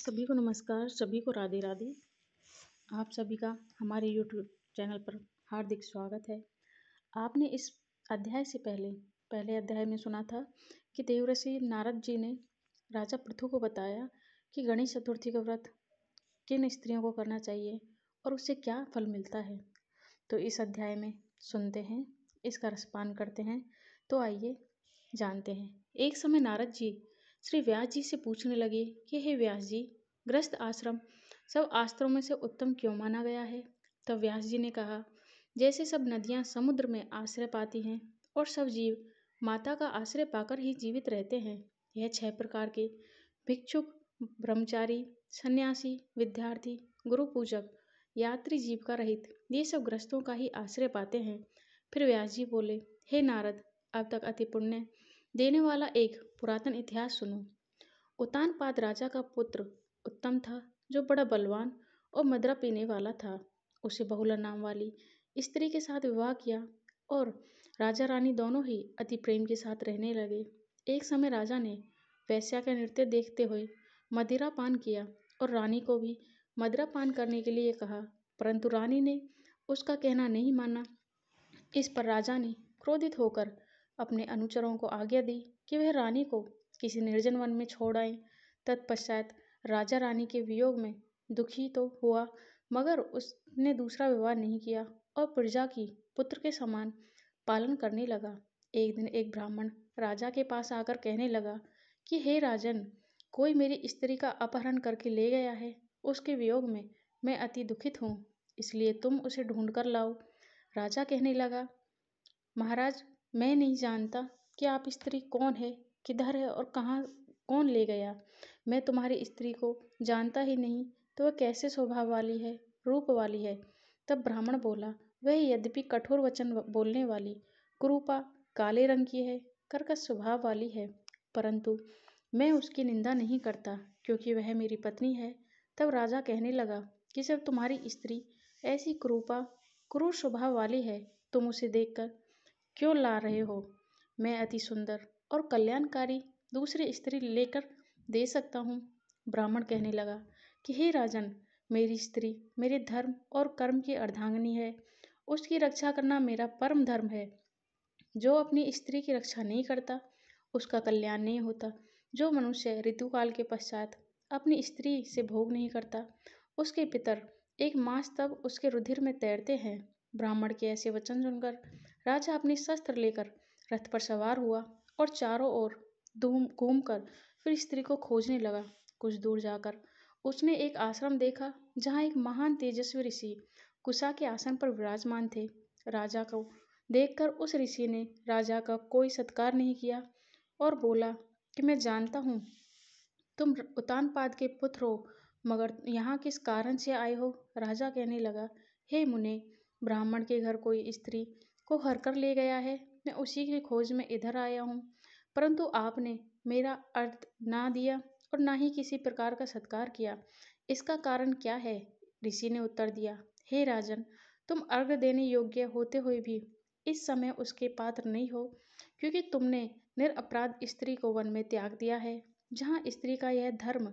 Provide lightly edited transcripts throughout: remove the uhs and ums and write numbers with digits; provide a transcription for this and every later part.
सभी को नमस्कार, सभी को राधे राधे। आप सभी का हमारे यूट्यूब चैनल पर हार्दिक स्वागत है। आपने इस अध्याय से पहले अध्याय में सुना था कि देवर्षि नारद जी ने राजा पृथु को बताया कि गणेश चतुर्थी का व्रत किन स्त्रियों को करना चाहिए और उससे क्या फल मिलता है। तो इस अध्याय में सुनते हैं, इसका रसपान करते हैं। तो आइए जानते हैं। एक समय नारद जी श्री व्यास जी से पूछने लगे कि हे व्यास जी, गृहस्थ आश्रम सब आश्रमों में से उत्तम क्यों माना गया है। तब व्यास जी ने कहा, जैसे सब नदियां समुद्र में आश्रय पाती हैं और सब जीव माता का आश्रय पाकर ही जीवित रहते हैं, यह 6 प्रकार के भिक्षुक, ब्रह्मचारी, सन्यासी, विद्यार्थी, गुरु पूजक, यात्री, जीविका रहित, ये सब ग्रस्तों का ही आश्रय पाते हैं। फिर व्यास जी बोले, हे नारद, अब तक अति पुण्य देने वाला एक पुरातन इतिहास सुनो। उतानपाद राजा का पुत्र उत्तम था, जो बड़ा बलवान और मदिरा पीने वाला था। उसे बहुला नाम वाली स्त्री के साथ विवाह किया और राजा रानी दोनों ही अति प्रेम के साथ रहने लगे। एक समय राजा ने वेश्या का नृत्य देखते हुए मदिरा पान किया और रानी को भी मदिरा पान करने के लिए कहा, परंतु रानी ने उसका कहना नहीं माना। इस पर राजा ने क्रोधित होकर अपने अनुचरों को आज्ञा दी कि वह रानी को किसी निर्जन वन में छोड़ आए। तत्पश्चात राजा रानी के वियोग में दुखी तो हुआ, मगर उसने दूसरा विवाह नहीं किया और प्रजा की पुत्र के समान पालन करने लगा। एक दिन एक ब्राह्मण राजा के पास आकर कहने लगा कि हे राजन, कोई मेरी स्त्री का अपहरण करके ले गया है। उसके वियोग में मैं अति दुखित हूँ, इसलिए तुम उसे ढूंढ कर लाओ। राजा कहने लगा, महाराज, मैं नहीं जानता कि आप स्त्री कौन है, किधर है और कहाँ कौन ले गया। मैं तुम्हारी स्त्री को जानता ही नहीं, तो वह कैसे स्वभाव वाली है, रूप वाली है। तब ब्राह्मण बोला, वह यद्यपि कठोर वचन बोलने वाली, कुरूपा, काले रंग की है, कर्कश स्वभाव वाली है, परंतु मैं उसकी निंदा नहीं करता, क्योंकि वह मेरी पत्नी है। तब राजा कहने लगा कि जब तुम्हारी स्त्री ऐसी कुरूपा, क्रूर स्वभाव वाली है, तुम उसे देखकर क्यों ला रहे हो। मैं अति सुंदर और कल्याणकारी दूसरी स्त्री लेकर दे सकता हूँ। ब्राह्मण कहने लगा कि हे राजन, मेरी स्त्री मेरे धर्म और कर्म की अर्धांगिनी है। उसकी रक्षा करना मेरा परम धर्म है। जो अपनी स्त्री की रक्षा नहीं करता, उसका कल्याण नहीं होता। जो मनुष्य ऋतुकाल के पश्चात अपनी स्त्री से भोग नहीं करता, उसके पितर एक मास तक उसके रुधिर में तैरते हैं। ब्राह्मण के ऐसे वचन सुनकर राजा अपने शस्त्र लेकर रथ पर सवार हुआ और चारों ओर घूमकर फिर स्त्री को खोजने लगा। कुछ दूर जाकर उसने एक आश्रम देखा, जहाँ एक महान तेजस्वी ऋषि कुशा के आसन पर विराजमान थे। राजा को देखकर उस ऋषि ने राजा का कोई सत्कार नहीं किया और बोला कि मैं जानता हूँ तुम उतानपाद के पुत्र हो, मगर यहाँ किस कारण से आए हो। राजा कहने लगा, हे मुने, ब्राह्मण के घर कोई स्त्री को हर कर ले गया है। मैं उसी की खोज में इधर आया हूँ, परंतु आपने मेरा अर्थ ना दिया और ना ही किसी प्रकार का सत्कार किया। इसका कारण क्या है। ऋषि ने उत्तर दिया, हे राजन, तुम अर्घ देने योग्य होते हुए भी इस समय उसके पात्र नहीं हो, क्योंकि तुमने निरपराध स्त्री को वन में त्याग दिया है। जहाँ स्त्री का यह धर्म,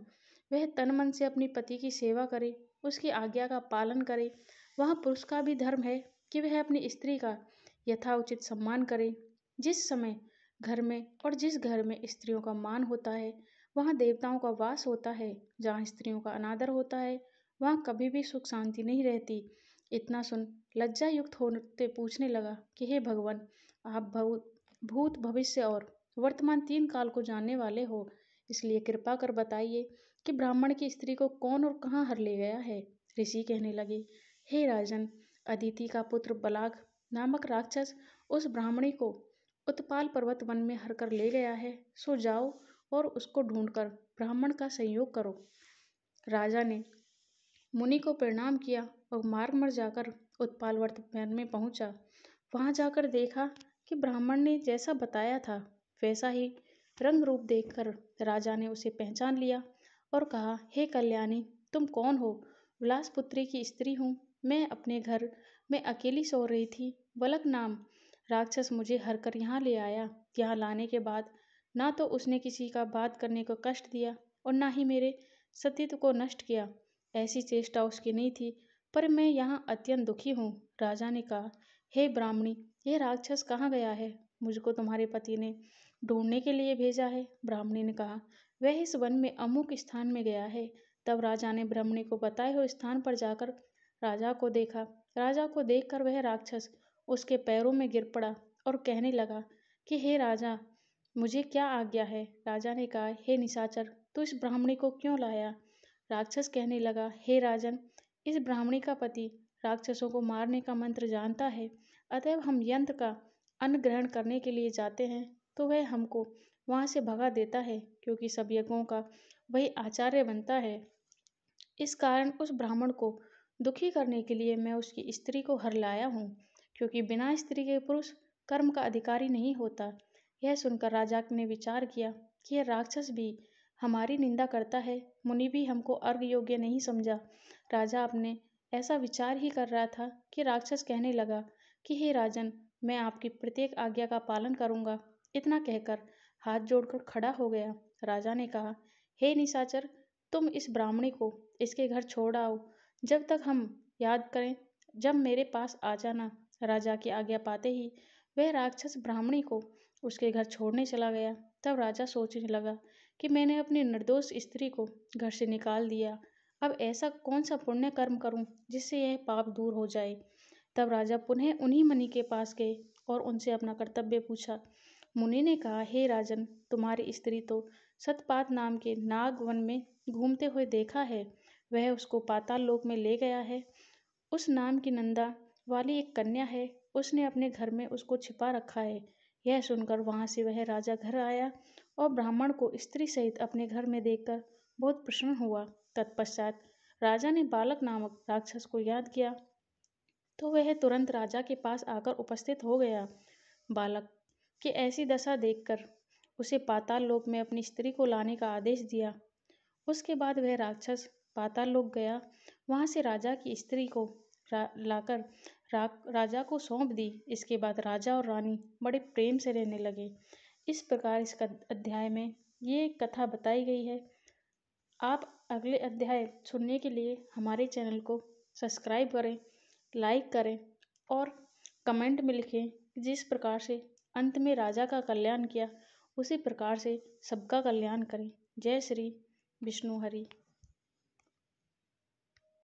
वह तन मन से अपनी पति की सेवा करे, उसकी आज्ञा का पालन करे, वहाँ पुरुष का भी धर्म है कि वह अपनी स्त्री का यथाउचित सम्मान करे। जिस समय घर में और जिस घर में स्त्रियों का मान होता है, वहाँ देवताओं का वास होता है। जहाँ स्त्रियों का अनादर होता है, वहाँ कभी भी सुख शांति नहीं रहती। इतना सुन लज्जा युक्त होते पूछने लगा कि हे भगवान, आप भूत, भविष्य और वर्तमान 3 काल को जानने वाले हो, इसलिए कृपा कर बताइए कि ब्राह्मण की स्त्री को कौन और कहाँ हर ले गया है। ऋषि कहने लगे, हे राजन, अदिति का पुत्र बलाग नामक राक्षस उस ब्राह्मणी को उत्पाल पर्वत वन में हर कर ले गया है। सो जाओ और उसको ढूंढकर ब्राह्मण का संयोग करो। राजा ने मुनि को प्रणाम किया और मार्ग में जाकर उत्पाल वन में पहुंचा। वहां जाकर देखा कि ब्राह्मण ने जैसा बताया था, वैसा ही रंग रूप देखकर राजा ने उसे पहचान लिया और कहा, हे कल्याणी, तुम कौन हो। विलासपुत्री की स्त्री हूँ। मैं अपने घर में अकेली सो रही थी। बलक नाम राक्षस मुझे हर कर यहाँ ले आया। यहाँ लाने के बाद ना तो उसने किसी का बात करने को कष्ट दिया और ना ही मेरे सतीत्व को नष्ट किया, ऐसी चेष्टा उसकी नहीं थी। पर मैं यहाँ अत्यंत दुखी हूँ। राजा ने कहा, हे ब्राह्मणी, यह राक्षस कहाँ गया है? मुझको तुम्हारे पति ने ढूंढने के लिए भेजा है। ब्राह्मणी ने कहा, वह इस वन में अमुक स्थान में गया है। तब राजा ने ब्राह्मणी को बताए हुए स्थान पर जाकर राजा को देखा। राजा को देखकर वह राक्षस उसके पैरों में गिर पड़ा और कहने लगा कि हे राजा, मुझे क्या आज्ञा है? राजा ने कहा, हे निशाचर, तू इस ब्राह्मणी को क्यों लाया? राक्षस कहने लगा, हे राजन, इस ब्राह्मणी का पति राक्षसों को मारने का मंत्र जानता है। अतएव हम यंत्र का अन्न ग्रहण करने के लिए जाते हैं तो वह हमको वहां से भगा देता है, क्योंकि सब यज्ञों का वही आचार्य बनता है। इस कारण उस ब्राह्मण को दुखी करने के लिए मैं उसकी स्त्री को हर लाया हूँ, क्योंकि बिना स्त्री के पुरुष कर्म का अधिकारी नहीं होता। यह सुनकर राजा ने विचार किया कि यह राक्षस भी हमारी निंदा करता है, मुनि भी हमको अर्घ योग्य नहीं समझा। राजा अपने ऐसा विचार ही कर रहा था कि राक्षस कहने लगा कि हे राजन, मैं आपकी प्रत्येक आज्ञा का पालन करूंगा। इतना कहकर हाथ जोड़कर खड़ा हो गया। राजा ने कहा, हे निशाचर, तुम इस ब्राह्मणी को इसके घर छोड़ आओ, जब तक हम याद करें जब मेरे पास आ जाना। राजा की आज्ञा पाते ही वह राक्षस ब्राह्मणी को उसके घर छोड़ने चला गया। तब राजा सोचने लगा कि मैंने अपनी निर्दोष स्त्री को घर से निकाल दिया, अब ऐसा कौन सा पुण्य कर्म करूं जिससे यह पाप दूर हो जाए। तब राजा पुनः उन्हीं मुनि के पास गए और उनसे अपना कर्तव्य पूछा। मुनि ने कहा, हे राजन, तुम्हारी स्त्री तो सतपात नाम के नाग वन में घूमते हुए देखा है। वह उसको पाताल लोक में ले गया है। उस नाम की नंदा वाली एक कन्या है, उसने अपने घर में उसको छिपा रखा है। यह सुनकर वहां से वह राजा घर आया और ब्राह्मण को स्त्री सहित अपने घर में देखकर बहुत प्रसन्न हुआ। तत्पश्चात राजा ने बालक नामक राक्षस को याद किया तो वह तुरंत राजा के पास आकर उपस्थित हो गया। बालक की ऐसी दशा देखकर उसे पाताल लोक में अपनी स्त्री को लाने का आदेश दिया। उसके बाद वह राक्षस पाताल लोक गया, वहां से राजा की स्त्री को लाकर राजा को सौंप दी। इसके बाद राजा और रानी बड़े प्रेम से रहने लगे। इस प्रकार इस अध्याय में ये कथा बताई गई है। आप अगले अध्याय सुनने के लिए हमारे चैनल को सब्सक्राइब करें, लाइक करें और कमेंट में लिखें जिस प्रकार से अंत में राजा का कल्याण किया उसी प्रकार से सबका कल्याण करें। जय श्री विष्णु हरि।